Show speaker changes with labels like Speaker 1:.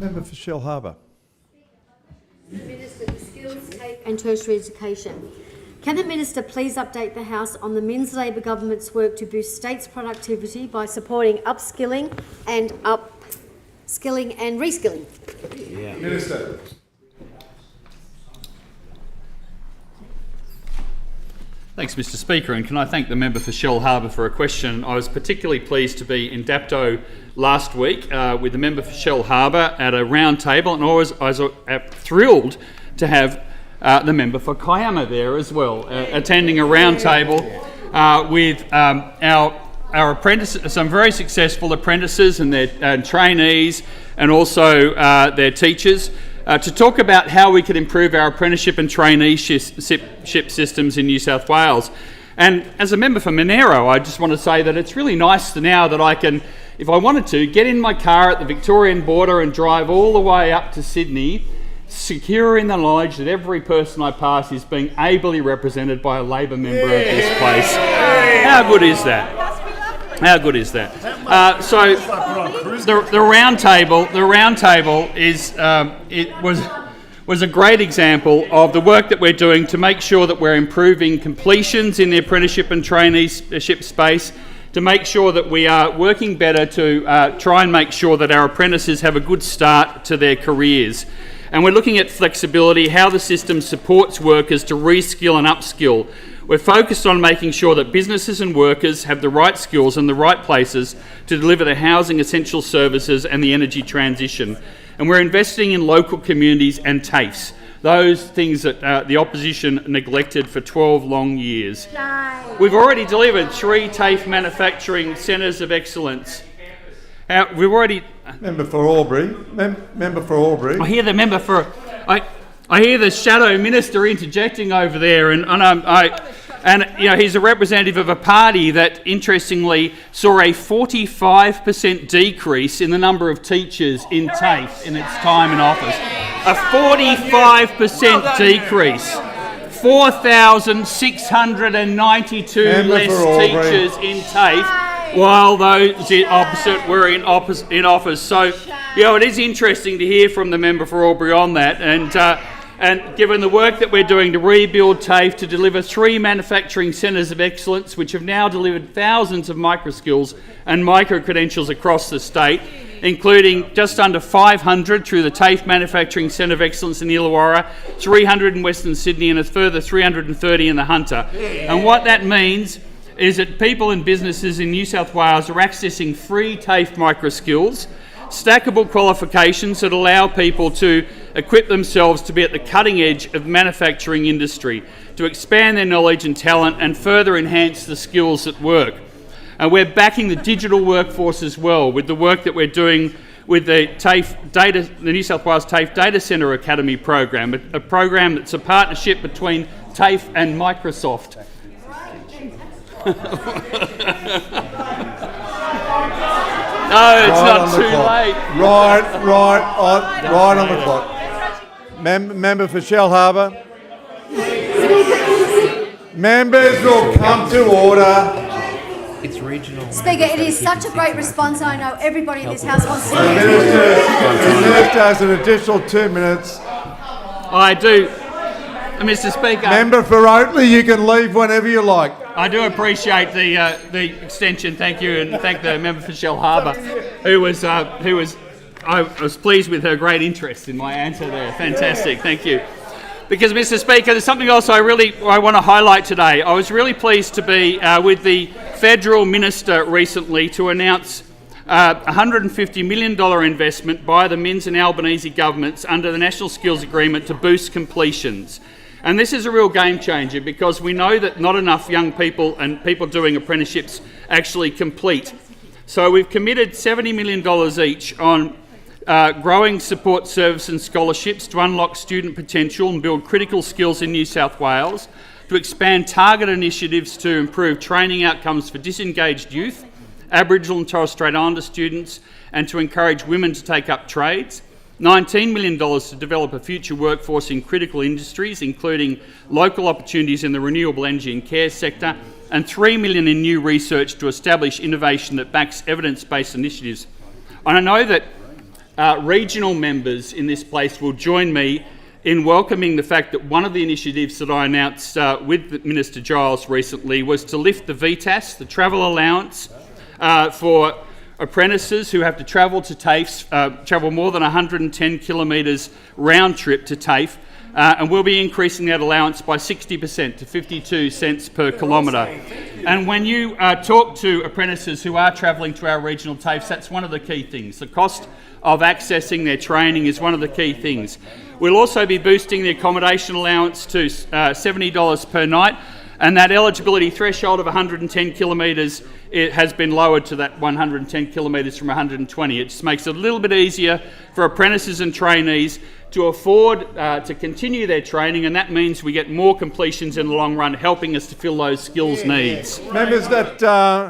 Speaker 1: Member for Shell Harbour.
Speaker 2: Minister for Skills, TAFE and Tertiary Education. Can the Minister please update the House on the Minns Labor Government's work to boost states' productivity by supporting upskilling and reskilling?
Speaker 1: Yeah. Minister.
Speaker 3: Thanks, Mr Speaker, and can I thank the member for Shell Harbour for a question. I was particularly pleased to be in Dapto last week with the member for Shell Harbour at a round table, and I was thrilled to have the member for Kiama there as well, attending a round table with our apprentices, some very successful apprentices and their trainees, and also their teachers, to talk about how we could improve our apprenticeship and traineeship systems in New South Wales. And as a member for Monero, I just want to say that it's really nice now that I can, if I wanted to, get in my car at the Victorian border and drive all the way up to Sydney, secure in the knowledge that every person I pass is being ably represented by a Labor member of this place. How good is that? How good is that? So the round table is was a great example of the work that we're doing to make sure that we're improving completions in the apprenticeship and traineeship space, to make sure that we are working better to try and make sure that our apprentices have a good start to their careers. And we're looking at flexibility, how the system supports workers to reskill and upskill. We're focused on making sure that businesses and workers have the right skills in the right places to deliver the housing essential services and the energy transition. And we're investing in local communities and TAFEs, those things that the opposition neglected for 12 long years. We've already delivered 3 TAFE manufacturing centres of excellence. We've already...
Speaker 1: Member for Albury. Member for Albury.
Speaker 3: I hear the member for... I hear the shadow minister interjecting over there, and you know, he's a representative of a party that, interestingly, saw a 45% decrease in the number of teachers in TAFE in its time in office. A 45% decrease. 4,692 less teachers in TAFE, while those opposite were in office. So, you know, it is interesting to hear from the member for Albury on that, and given the work that we're doing to rebuild TAFE, to deliver 3 manufacturing centres of excellence, which have now delivered thousands of microskills and micro-credentials across the state, including just under 500 through the TAFE Manufacturing Centre of Excellence in the Illawarra, 300 in Western Sydney, and a further 330 in the Hunter. And what that means is that people and businesses in New South Wales are accessing free TAFE microskills, stackable qualifications that allow people to equip themselves to be at the cutting edge of the manufacturing industry, to expand their knowledge and talent and further enhance the skills at work. And we're backing the digital workforce as well with the work that we're doing with the New South Wales TAFE Data Centre Academy program, a program that's a partnership between TAFE and Microsoft. No, it's not too late.
Speaker 1: Right on the clock. Member for Shell Harbour. Members will come to order.
Speaker 4: It's regional.
Speaker 2: Speaker, it is such a great response. I know everybody in this House wants to
Speaker 1: The Minister has an additional 2 minutes.
Speaker 3: I do. Mr Speaker.
Speaker 1: Member for Oatley, you can leave whenever you like.
Speaker 3: I do appreciate the extension, thank you, and thank the member for Shell Harbour, I was pleased with her great interest in my answer there. Fantastic, thank you. Because, Mr Speaker, there's something else I want to highlight today. I was really pleased to be with the Federal Minister recently to announce a $150 million investment by the Minns and Albanese governments under the National Skills Agreement to boost completions. And this is a real game changer because we know that not enough young people and people doing apprenticeships actually complete. So we've committed $70 million each on growing support service and scholarships to unlock student potential and build critical skills in New South Wales, to expand target initiatives to improve training outcomes for disengaged youth, Aboriginal and Torres Strait Islander students, and to encourage women to take up trades. $19 million to develop a future workforce in critical industries, including local opportunities in the renewable energy and care sector, and $3 million in new research to establish innovation that backs evidence-based initiatives. And I know that regional members in this place will join me in welcoming the fact that one of the initiatives that I announced with Minister Giles recently was to lift the VTAS, the travel allowance, for apprentices who have to travel to TAFE, travel more than 110 kilometres round trip to TAFE, and we'll be increasing that allowance by 60% to 52 cents per kilometre. And when you talk to apprentices who are travelling to our regional TAFEs, that's one of the key things. The cost of accessing their training is one of the key things. We'll also be boosting the accommodation allowance to $70 per night, and that eligibility threshold of 110 kilometres, it has been lowered to that 110 kilometres from 120. It just makes it a little bit easier for apprentices and trainees to afford to continue their training, and that means we get more completions in the long run, helping us to fill those skills needs.
Speaker 1: Members that